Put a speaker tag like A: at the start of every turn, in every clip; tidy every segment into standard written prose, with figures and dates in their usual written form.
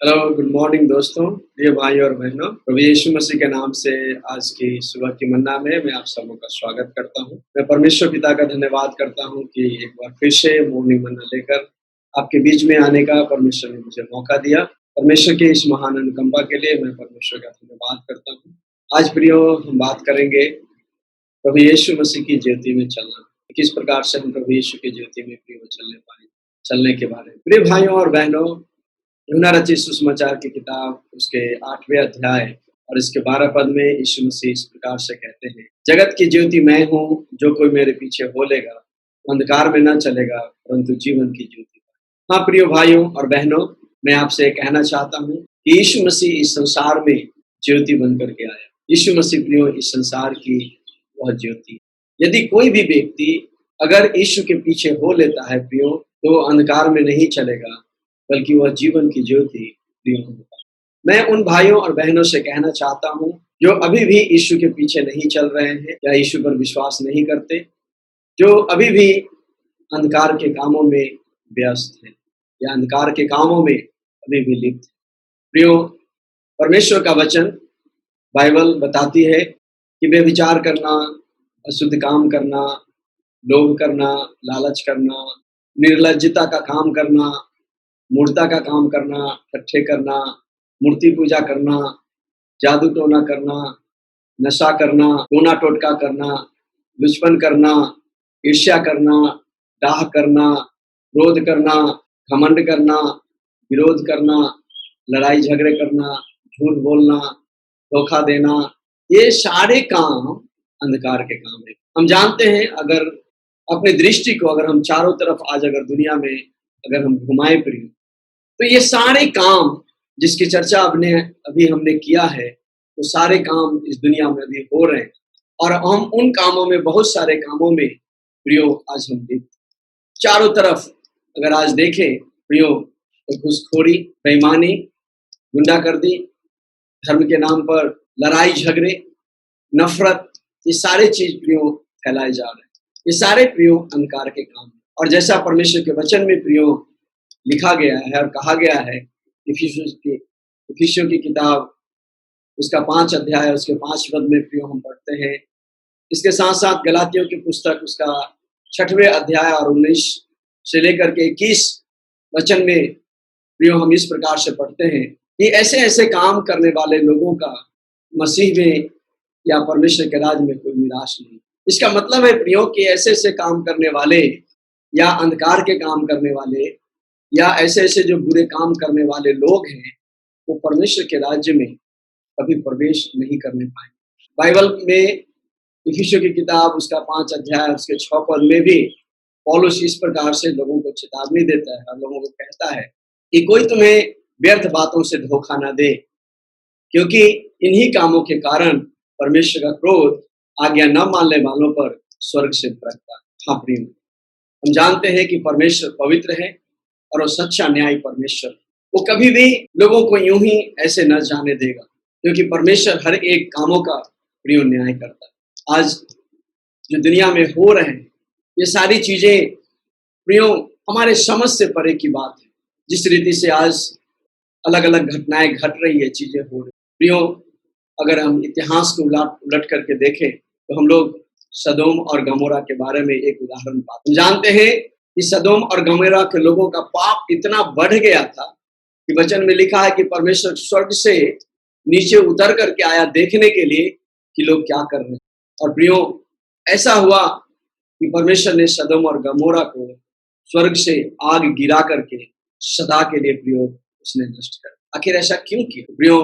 A: Hello, good morning दोस्तों, प्रिय भाई और बहनों। प्रभु यीशु मसीह के नाम से आज की सुबह की मन्ना में मैं आप सबों का स्वागत करता हूँ। मैं परमेश्वर पिता का धन्यवाद करता हूँ कि एक बार फिर से मॉर्निंग मन्ना लेकर आपके बीच में आने का परमेश्वर ने मुझे मौका दिया। परमेश्वर की इस महान अनुकंपा के लिए मैं परमेश्वर का धन्यवाद करता हूँ। आज प्रियो हम बात करेंगे प्रभु यीशु मसीह की ज्योति में चलना। किस प्रकार से हम प्रभु यीशु की ज्योति में प्रियो चलने के बारे में। प्रिय भाइयों और बहनों, यूहन्ना रचित सुसमाचार की किताब उसके 8वें अध्याय और इसके 12 पद में यीशु मसीह इस प्रकार से कहते हैं, जगत की ज्योति मैं हूँ, जो कोई मेरे पीछे हो लेगा अंधकार में न चलेगा परंतु जीवन की ज्योति। हाँ प्रिय भाइयों और बहनों, मैं आपसे कहना चाहता हूँ कि यीशु मसीह इस संसार में ज्योति बन करके आया। यीशु मसीह प्रियो इस संसार की वह ज्योति। यदि कोई भी व्यक्ति अगर यीशु के पीछे हो लेता है प्रियो, तो अंधकार में नहीं चलेगा बल्कि वह जीवन की ज्योति प्रिय होगा। मैं उन भाइयों और बहनों से कहना चाहता हूँ जो अभी भी यीशु के पीछे नहीं चल रहे हैं या यीशु पर विश्वास नहीं करते, जो अभी भी अंधकार के कामों में व्यस्त हैं या अंधकार के कामों में अभी भी लिप्त हैं। प्रियो, परमेश्वर का वचन बाइबल बताती है कि व्यभिचार करना, अशुद्ध काम करना, लोभ करना, लालच करना, निर्लज्जता का काम करना, मूर्ता का काम करना, ठट्ठे करना, मूर्ति पूजा करना, जादू टोना करना, नशा करना, टोना टोटका करना, लुचपन करना, ईर्ष्या करना, डाह करना, क्रोध करना, घमंड करना, विरोध करना, लड़ाई झगड़े करना, झूठ बोलना, धोखा देना, ये सारे काम अंधकार के काम है। हम जानते हैं, अगर अपनी दृष्टि को अगर हम चारों तरफ आज अगर दुनिया में अगर हम घुमाए प्रिय, तो ये सारे काम जिसकी चर्चा अभी हमने किया है, वो सारे काम इस दुनिया में अभी हो रहे हैं और हम उन कामों में, बहुत सारे कामों में प्रियो आज हम देखते चारों तरफ अगर आज देखें प्रियो, तो घूसखोरी, बेईमानी, गुंडागर्दी, धर्म के नाम पर लड़ाई झगड़े, नफरत, ये सारे चीज प्रियो फैलाए जा रहे हैं। ये सारे प्रियो अंधकार के काम हैं। और जैसा परमेश्वर के वचन में प्रियो लिखा गया है और कहा गया है, इफिसियों की किताब उसका 5 अध्याय उसके 5 पद में प्रियो हम पढ़ते हैं। इसके साथ साथ गलातियों की पुस्तक उसका 6वें अध्याय और 19 से लेकर के 21 वचन में प्रियो हम इस प्रकार से पढ़ते हैं कि ऐसे ऐसे काम करने वाले लोगों का मसीह में या परमेश्वर के राज में कोई निराश नहीं। इसका मतलब है प्रियो कि ऐसे ऐसे काम करने वाले या अंधकार के काम करने वाले या ऐसे ऐसे जो बुरे काम करने वाले लोग हैं, वो परमेश्वर के राज्य में कभी प्रवेश नहीं करने पाए। बाइबल में इफिसियों की किताब उसका 5 अध्याय उसके 6 पद में भी पौलुस इस प्रकार से लोगों को चेतावनी देता है और लोगों को कहता है कि कोई तुम्हें व्यर्थ बातों से धोखा ना दे, क्योंकि इन्हीं कामों के कारण परमेश्वर का क्रोध आज्ञा न मानने वालों पर स्वर्ग से भड़कता है। हाँ प्रिय, हम जानते हैं कि परमेश्वर पवित्र है और वो सच्चा न्याय परमेश्वर, वो कभी भी लोगों को यूं ही ऐसे न जाने देगा, क्योंकि परमेश्वर हर एक कामों का प्रिय न्याय करता है। आज जो दुनिया में हो रहे हैं ये सारी चीजें प्रियो हमारे समझ से परे की बात है। जिस रीति से आज अलग अलग घटनाएं घट रही है, चीजें हो रही प्रियो, अगर हम इतिहास को उलट करके देखें तो हम लोग सदोम और गमोरा के बारे में एक उदाहरण पाते। हम जानते हैं कि सदोम और गमोरा के लोगों का पाप इतना बढ़ गया था कि वचन में लिखा है कि परमेश्वर स्वर्ग से नीचे उतर करके आया देखने के लिए कि लोग क्या कर रहे हैं। और प्रियो, ऐसा हुआ कि परमेश्वर ने सदोम और गमोरा को स्वर्ग से आग गिरा करके सदा के लिए प्रियो उसने नष्ट कर। आखिर ऐसा क्यों किया प्रियो?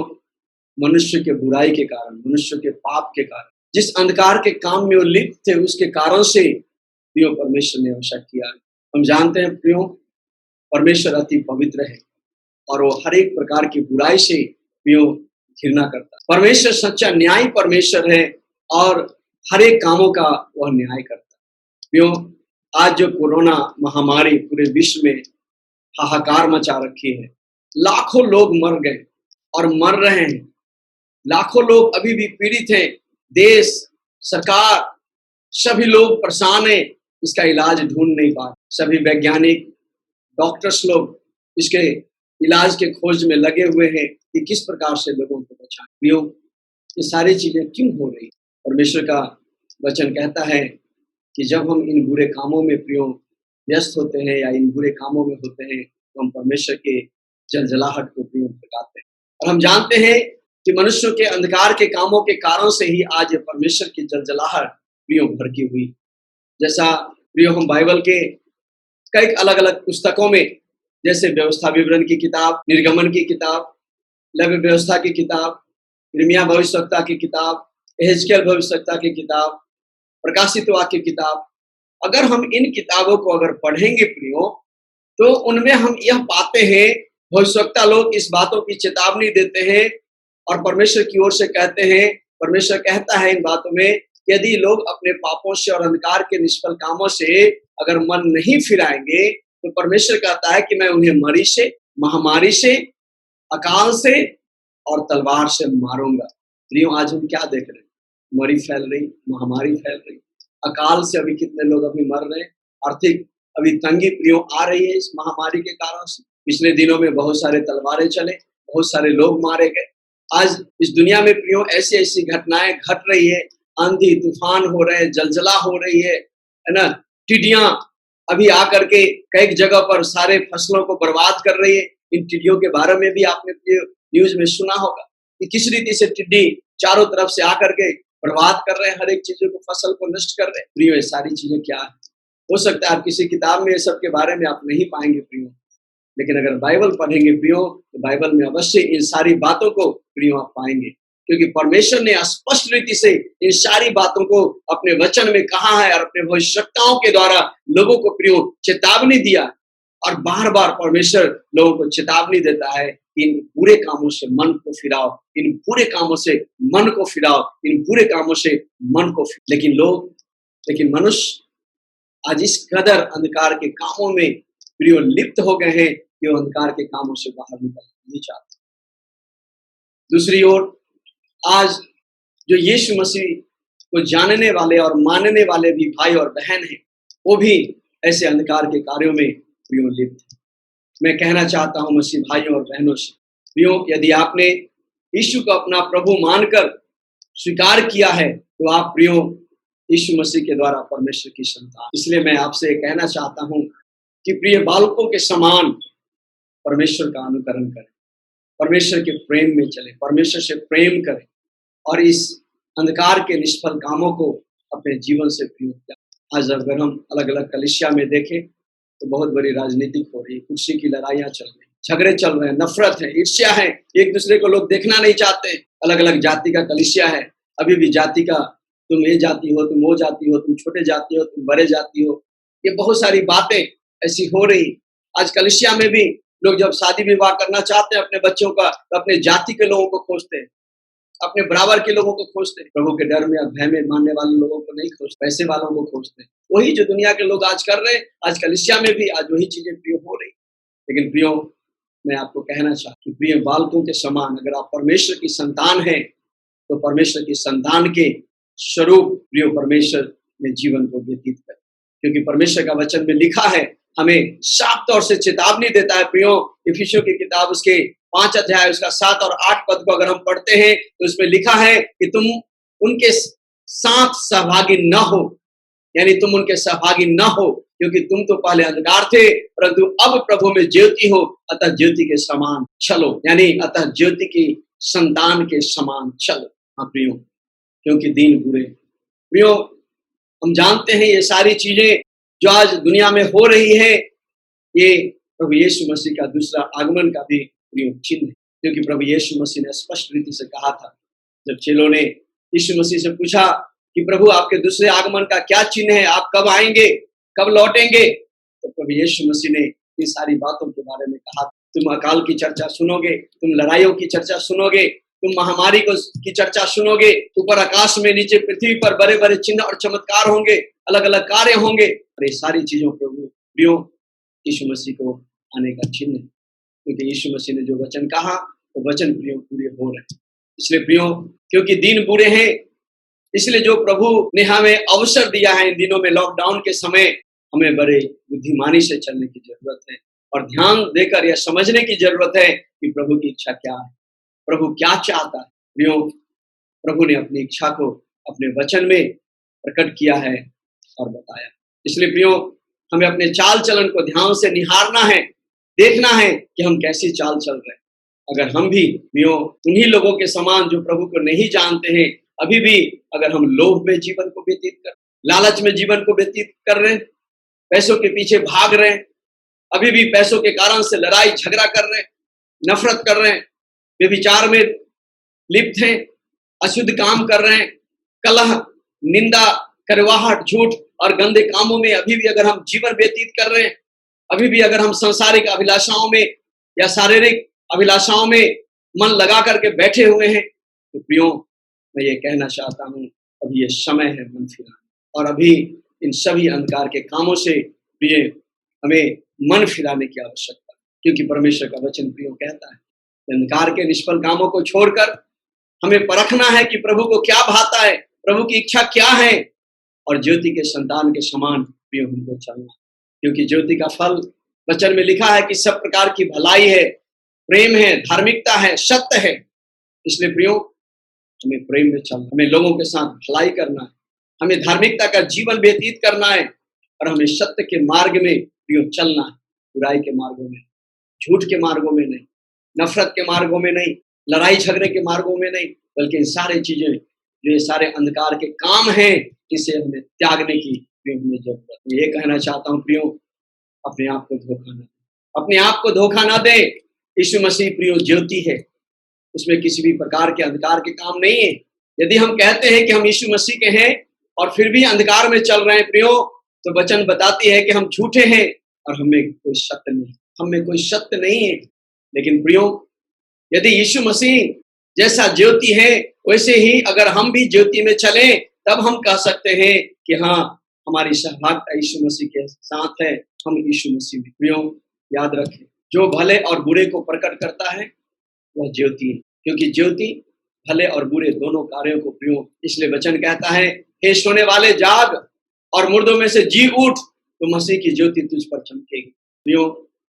A: मनुष्य के बुराई के कारण, मनुष्य के पाप के कारण, जिस अंधकार के काम में वो लिप्त थे उसके कारण से प्रियो परमेश्वर ने ऐसा किया। हम जानते हैं प्रियो, परमेश्वर अति पवित्र है और वो हर एक प्रकार की बुराई से प्रियो घृणा करता है। परमेश्वर सच्चा न्याय परमेश्वर है और हर एक कामों का वह न्याय करता है। प्रियो, आज जो कोरोना महामारी पूरे विश्व में हाहाकार मचा रखी है, लाखों लोग मर गए और मर रहे हैं, लाखों लोग अभी भी पीड़ित हैं, देश, सरकार, सभी लोग परेशान हैं, इसका इलाज ढूंढ नहीं पा रहे। सभी वैज्ञानिक, डॉक्टर्स लोग इसके इलाज के खोज में लगे हुए हैं कि किस प्रकार से लोगों को बचाएं। प्रियो, ये सारी चीजें क्यों हो रही? परमेश्वर का वचन कहता है कि जब हम इन बुरे कामों में प्रियो व्यस्त होते हैं या इन बुरे कामों में होते हैं तो हम परमेश्वर के जलजलाहट को प्रियो भड़काते हैं। और हम जानते हैं कि मनुष्यों के अंधकार के कामों के कारण से ही आज ये परमेश्वर की जलजलाहट प्रियो भड़की हुई। जैसा प्रियो हम बाइबल के कई अलग अलग पुस्तकों में, जैसे व्यवस्था विवरण की किताब, निर्गमन की किताब, लेवी व्यवस्था की किताब, यिर्मयाह भविष्यवक्ता की किताब, एहेजकेल भविष्यवक्ता की किताब, प्रकाशित वाक्य की किताब, अगर हम इन किताबों को अगर पढ़ेंगे प्रियो, तो उनमें हम यह पाते हैं, भविष्यवक्ता लोग इस बातों की चेतावनी देते हैं और परमेश्वर की ओर से कहते हैं, परमेश्वर कहता है इन बातों में, यदि लोग अपने पापों से और अंधकार के निष्फल कामों से अगर मन नहीं फिराएंगे, तो परमेश्वर कहता है कि मैं उन्हें मरी से, महामारी से, अकाल से और तलवार से मारूंगा। प्रियो, आज हम क्या देख रहे हैं? मरी फैल रही, महामारी फैल रही, अकाल से अभी कितने लोग अभी मर रहे हैं, आर्थिक अभी तंगी प्रियो आ रही है इस महामारी के कारण से। पिछले दिनों में बहुत सारे तलवारें चले, बहुत सारे लोग मारे गए। आज इस दुनिया में प्रियो ऐसी ऐसी घटनाएं घट रही है, आंधी तूफान हो रहे हैं, जलजला हो रही है ना। टिड्डियां अभी आकर के कई जगह पर सारे फसलों को बर्बाद कर रही है। इन टिड्डियों के बारे में भी आपने न्यूज में सुना होगा कि किस रीति से टिड्डी चारों तरफ से आकर के बर्बाद कर रहे हैं, हर एक चीजों को, फसल को नष्ट कर रहे हैं। प्रियो, ये सारी चीजें क्या है? हो सकता है आप किसी किताब में ये सब के बारे में आप नहीं पाएंगे प्रियो, लेकिन अगर बाइबल पढ़ेंगे प्रियो, तो बाइबल में अवश्य इन सारी बातों को प्रियो आप पाएंगे, क्योंकि परमेश्वर ने स्पष्ट रीति से इन सारी बातों को अपने वचन में कहा है और अपने भविष्यवक्ताओं के द्वारा लोगों को प्रियो चेतावनी दिया। और बार बार परमेश्वर लोगों को चेतावनी देता है, इन बुरे कामों से मन को फिराओ, इन बुरे कामों से मन को फिराओ, इन बुरे कामों से मन को फिराओ। लेकिन मनुष्य आज इस कदर अंधकार के कामों में प्रियो लिप्त हो गए हैं कि वो अंधकार के कामों से बाहर निकल नहीं चाहते। दूसरी ओर आज जो यीशु मसीह को जानने वाले और मानने वाले भी भाई और बहन हैं, वो भी ऐसे अंधकार के कार्यों में प्रियो लिप्त हैं। मैं कहना चाहता हूं मसीह भाइयों और बहनों से, प्रियो, यदि आपने यीशु को अपना प्रभु मानकर स्वीकार किया है, तो आप प्रियो यीशु मसीह के द्वारा परमेश्वर की संतान। इसलिए मैं आपसे कहना चाहता हूं कि प्रिय बालकों के समान परमेश्वर का अनुकरण करें, परमेश्वर के प्रेम में चले, परमेश्वर से प्रेम करें और इस अंधकार के निष्फल कामों को अपने जीवन से प्रयोग करें। आज अगर हम अलग अलग कलीसिया में देखें तो बहुत बड़ी राजनीतिक हो रही है, कुर्सी की लड़ाइयां चल रही, झगड़े चल रहे हैं, नफरत है, ईर्ष्या है, एक दूसरे को लोग देखना नहीं चाहते। अलग अलग जाति का कलीसिया है, अभी भी जाति का, तुम ये जाति हो, तुम वो जाति हो, तुम छोटे जाति हो, तुम बड़े जाति हो, ये बहुत सारी बातें ऐसी हो रही। आज कलीसिया में भी लोग जब शादी विवाह करना चाहते हैं अपने बच्चों का, तो अपने जाति के लोगों को खोजते हैं, अपने बराबर के लोगों को खोजते हैं, प्रभु के डर में और भय में मानने वाले लोगों को नहीं खोजते, पैसे वालों को खोजते हैं। वही जो दुनिया के लोग आज कर रहे हैं, आज कलीसिया में भी आज वही चीजें प्रिय हो रही। लेकिन प्रियो, मैं आपको कहना चाहता हूं, प्रिय बालकों के समान अगर आप परमेश्वर की संतान हैं, तो परमेश्वर की संतान के स्वरूप प्रियो परमेश्वर में जीवन को व्यतीत करें, क्योंकि परमेश्वर का वचन में लिखा है, हमें साफ तौर से चेतावनी देता है प्रियो। इफिसियों की किताब उसके 5 अध्याय उसका 7 और 8 पद को अगर हम पढ़ते हैं तो उसमें लिखा है कि तुम उनके साथ सहभागी न हो, यानी तुम उनके सहभागी न हो, क्योंकि तुम तो पहले अंधकार थे परंतु अब प्रभु में ज्योति हो, अतः ज्योति के समान चलो, यानी अतः ज्योति की संतान के समान चलो। हाँ प्रियो, क्योंकि दिन बुरे। प्रियो, हम जानते हैं ये सारी चीजें जो आज दुनिया में हो रही है, ये प्रभु यीशु मसीह का दूसरा आगमन का भी प्रिय चिन्ह है, क्योंकि प्रभु यीशु मसीह ने स्पष्ट रीति से कहा था, जब चेलों ने यीशु मसीह से पूछा कि प्रभु आपके दूसरे आगमन का क्या चिन्ह है, आप कब आएंगे, कब लौटेंगे, तो प्रभु यीशु मसीह ने इन सारी बातों के बारे में कहा, तुम अकाल की चर्चा सुनोगे, तुम लड़ाइयों की चर्चा सुनोगे, तुम महामारी की चर्चा सुनोगे, ऊपर आकाश में नीचे पृथ्वी पर बड़े बड़े चिन्ह और चमत्कार होंगे, अलग अलग कार्य होंगे। और ये सारी चीजों प्रभु प्रियो यीशु मसीह को आने का चिन्ह है, क्योंकि यीशु मसीह ने जो वचन कहा वो वचन प्रियो पूरे हो रहे हैं। इसलिए प्रियो, क्योंकि दिन बुरे हैं, इसलिए जो प्रभु ने हमें अवसर दिया है इन दिनों में, लॉकडाउन के समय, हमें बड़े बुद्धिमानी से चलने की जरूरत है। और ध्यान देकर यह समझने की जरूरत है कि प्रभु की इच्छा क्या है, प्रभु क्या चाहता है। प्रियो, प्रभु ने अपनी इच्छा को अपने वचन में प्रकट किया है और बताया। इसलिए प्रियो, हमें अपने चाल चलन को ध्यान से निहारना है, देखना है कि हम कैसी चाल चल रहे हैं। अगर हम भी प्रियो उन्हीं लोगों के समान जो प्रभु को नहीं जानते हैं, अभी भी अगर हम लोभ में जीवन को व्यतीत कर, लालच में जीवन को व्यतीत कर रहे हैं, पैसों के पीछे भाग रहे हैं, अभी भी पैसों के कारण से लड़ाई झगड़ा कर रहे हैं, नफरत कर रहे हैं, व्यभिचार में लिप्त हैं, अशुद्ध काम कर रहे हैं, कलह, निंदा, करवाहट, झूठ और गंदे कामों में अभी भी अगर हम जीवन व्यतीत कर रहे हैं, अभी भी अगर हम सांसारिक अभिलाषाओं में या शारीरिक अभिलाषाओं में मन लगा करके बैठे हुए हैं, तो प्रियो मैं ये कहना चाहता हूँ, अभी ये समय है मन फिराने, और अभी इन सभी अंधकार के कामों से प्रिय हमें मन फिराने की आवश्यकता है। क्योंकि परमेश्वर का वचन प्रियो कहता है, अंधकार के निष्फल कामों को छोड़कर हमें परखना है कि प्रभु को क्या भाता है, प्रभु की इच्छा क्या है, और ज्योति के संतान के समान प्रियो हमको चलना। क्योंकि ज्योति का फल वचन में लिखा है कि सब प्रकार की भलाई है, प्रेम है, धार्मिकता है, सत्य है। इसलिए प्रियो हमें प्रेम में चलना, हमें लोगों के साथ भलाई करना है, हमें धार्मिकता का जीवन व्यतीत करना है, और हमें सत्य के मार्ग में प्रियो चलना है, बुराई के मार्गों में, झूठ के मार्गों में नहीं, नफरत के मार्गों में नहीं, लड़ाई झगड़े के मार्गों में नहीं, बल्कि इन सारी चीजें जो ये सारे अंधकार के काम हैं, इसे हमें त्यागने की प्रियो हमें जरूरत है। ये कहना चाहता हूँ प्रियो, अपने आप को धोखा न दे, अपने आप को धोखा न दे। यीशु मसीह प्रियो ज्योति है, उसमें किसी भी प्रकार के अंधकार के काम नहीं है। यदि हम कहते हैं कि हम यीशु मसीह के हैं और फिर भी अंधकार में चल रहे हैं प्रियो, तो वचन बताती है कि हम झूठे हैं और हमें कोई सत्य नहीं, हमें कोई सत्य नहीं है। लेकिन प्रियो, यदि यीशु मसीह जैसा ज्योति है, वैसे ही अगर हम भी ज्योति में चलें, तब हम कह सकते हैं कि हाँ, हमारी सहभागिता यीशु मसीह के साथ है, हम यीशु मसीह में। प्रियो याद रखें, जो भले और बुरे को प्रकट करता है वह ज्योति है, क्योंकि ज्योति भले और बुरे दोनों कार्यों को प्रियो, इसलिए वचन कहता है, हे सोने वाले जाग और मुर्दों में से जी उठ, तो मसीह की ज्योति तुझ पर चमकेगी। प्रियो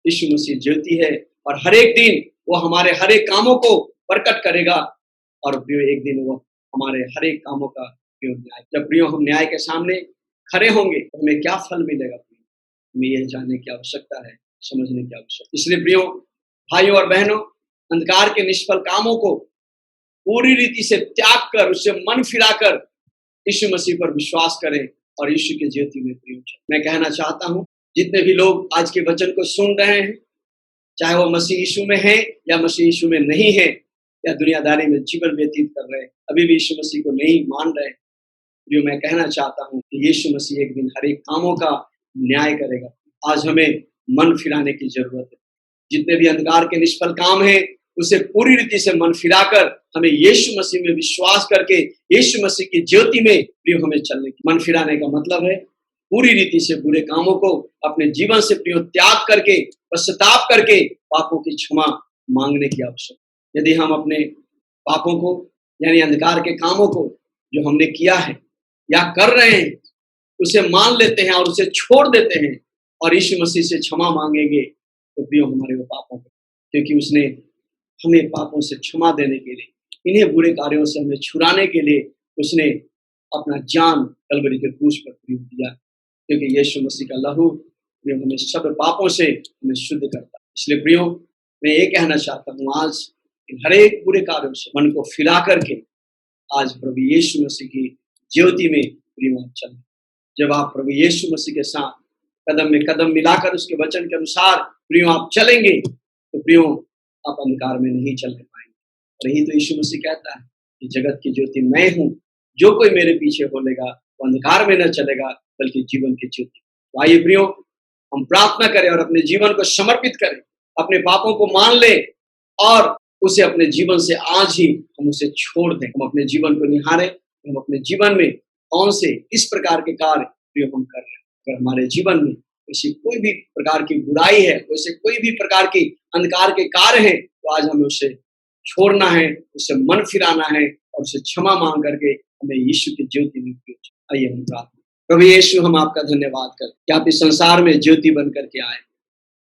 A: यीशु मसीह ज्योति है, और हर एक दिन वो हमारे हर एक कामों को प्रकट करेगा, और प्रियो एक दिन वो हमारे हर एक कामों का प्रियो न्याय, जब प्रियो हम न्याय के सामने खड़े होंगे तो हमें क्या फल मिलेगा, हमें यह जानने की आवश्यकता है, समझने की आवश्यकता। इसलिए प्रियो भाइयों और बहनों, अंधकार के निष्फल कामों को पूरी रीति से त्याग कर, उससे मन फिराकर यीशु मसीह पर विश्वास करें और यीशु के ज्योति में प्रियो चलें। मैं कहना चाहता हूं, जितने भी लोग आज के वचन को सुन रहे हैं, चाहे वो मसीह यीशु में है या मसीह यीशु में नहीं है, या दुनियादारी में जीवन व्यतीत कर रहे हैं, अभी भी यीशु मसीह को नहीं मान रहे, जो मैं कहना चाहता हूं कि यीशु मसीह एक दिन हर एक कामों का न्याय करेगा। आज हमें मन फिराने की जरूरत है। जितने भी अंधकार के निष्फल काम हैं, उसे पूरी रीति से मन फिराकर हमें यीशु मसीह में विश्वास करके यीशु मसीह की ज्योति में प्रियो हमें चलने की। मन फिराने का मतलब है पूरी रीति से बुरे कामों को अपने जीवन से प्रियो त्याग करके, पश्चाताप करके पापों की क्षमा मांगने की आवश्यकता। यदि हम अपने पापों को यानी अंधकार के कामों को जो हमने किया है या कर रहे हैं, उसे मान लेते हैं और उसे छोड़ देते हैं और यीशु मसीह से क्षमा मांगेंगे, तो प्रियो हमारे वो पापों को, क्योंकि उसने हमें पापों से क्षमा देने के लिए, इन्हें बुरे कार्यों से हमें छुड़ाने के लिए उसने अपना जान कलवरी के क्रूस पर प्रियो दिया, क्योंकि यीशु मसीह का लहू प्रियो हमें सब पापों से हमें शुद्ध करता है। इसलिए प्रियो मैं ये कहना चाहता हूँ, आज इन हर एक बुरे कार्यों से मन को फिरा करके आज प्रभु यीशु मसीह की ज्योति में प्रियो आप चलें। जब आप प्रभु यीशु मसीह के साथ कदम में कदम मिलाकर उसके वचन के अनुसार प्रियो आप चलेंगे, तो प्रियो आप अंधकार में नहीं चलने पाएंगे। और यही तो यीशु मसीह कहता है कि जगत की ज्योति मैं हूँ, जो कोई मेरे पीछे बोलेगा वो अंधकार में न चलेगा बल्कि जीवन की ज्योति। तो आइए प्रियो हम प्रार्थना करें और अपने जीवन को समर्पित करें, अपने पापों को मान लें और उसे अपने जीवन से आज ही हम उसे छोड़ दें। हम अपने जीवन को निहारें, हम अपने जीवन में कौन से इस प्रकार के कार्य प्रियो हम कर रहे हैं। अगर हमारे जीवन में वैसी कोई भी प्रकार की बुराई है, वैसे कोई भी प्रकार की अंधकार के कार्य हैं, तो आज हमें उसे छोड़ना है, उसे मन फिराना है और उसे क्षमा मांग करके हमें यीशु की ज्योति में प्रियो। आइए हम प्रार्थना। प्रभु यीशु, हम आपका धन्यवाद करते कि आप इस संसार में ज्योति बन करके आए,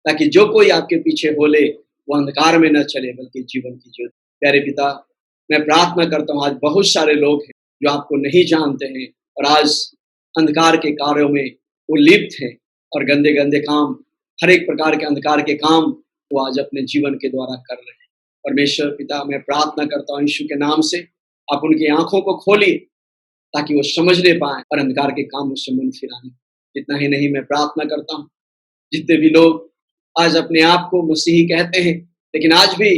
A: ताकि जो कोई आपके पीछे बोले वो अंधकार में न चले बल्कि जीवन की ज्योति। प्यारे पिता, मैं प्रार्थना करता हूँ, आज बहुत सारे लोग हैं जो आपको नहीं जानते हैं और आज अंधकार के कार्यों में वो लिप्त हैं और गंदे गंदे काम, हर एक प्रकार के अंधकार के काम वो आज अपने जीवन के द्वारा कर रहे हैं। परमेश्वर पिता, मैं प्रार्थना करता हूँ यीशु के नाम से, आप उनकी आंखों को खोलिए ताकि वो समझने पाए और अंधकार के कामों से मन फिराने। इतना ही नहीं, मैं प्रार्थना करता हूँ जितने भी लोग आज अपने आप को मसीही कहते हैं लेकिन आज भी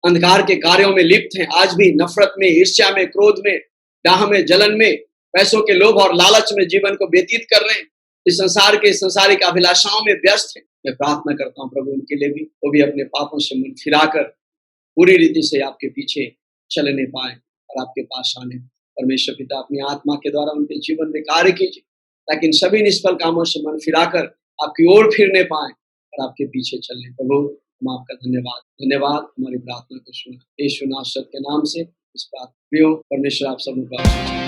A: अंधकार के कार्यों में लिप्त हैं, आज भी नफरत में, ईर्ष्या में, क्रोध में, डाह में, जलन में, पैसों के लोभ और लालच में जीवन को व्यतीत कर रहे हैं, इस संसार के सांसारिक अभिलाषाओं में व्यस्त हैं, मैं प्रार्थना करता हूँ प्रभु उनके लिए भी, वो भी अपने पापों से मन फिराकर पूरी रीति से आपके पीछे चलने पाए और आपके पास आने। परमेश्वर पिता, अपनी आत्मा के द्वारा उनके जीवन में कार्य कीजिए ताकि इन सभी निष्फल कामों से मन फिराकर आपकी ओर फिरने पाए और आपके पीछे चलने। प्रभु, हम आपका धन्यवाद हमारी प्रार्थना को सुना। यीशु नासरत के नाम से इस प्रार्थना परमेश्वर आप सबको